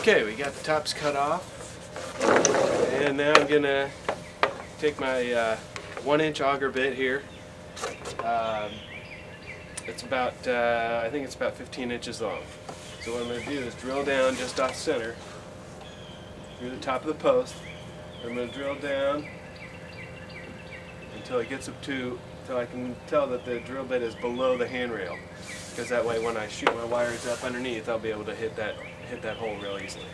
Okay, we got the tops cut off, and now I'm gonna take my 1-inch auger bit here. It's about, I think it's about 15 inches long. So what I'm going to do is drill down just off center through the top of the post. I'm going to drill down until it gets up to, until I can tell that the drill bit is below the handrail. Because that way when I shoot my wires up underneath, I'll be able to hit that hole real easily.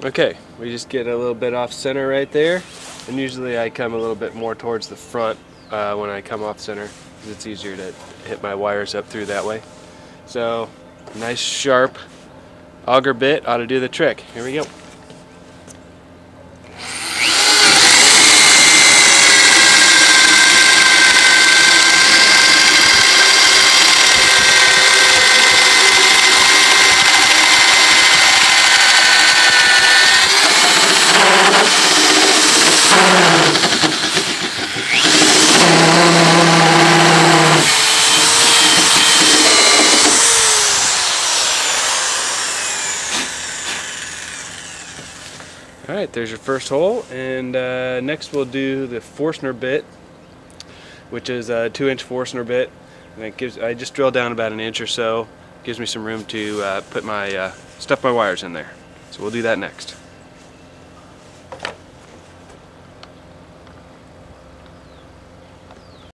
Okay, we just get a little bit off center right there, and usually I come a little bit more towards the front when I come off center, because it's easier to hit my wires up through that way. So, nice sharp auger bit ought to do the trick. Here we go. Alright, there's your first hole, and next we'll do the Forstner bit, which is a 2-inch Forstner bit, and it gives, I just drill down about 1 inch or so, gives me some room to stuff my wires in there. So we'll do that next.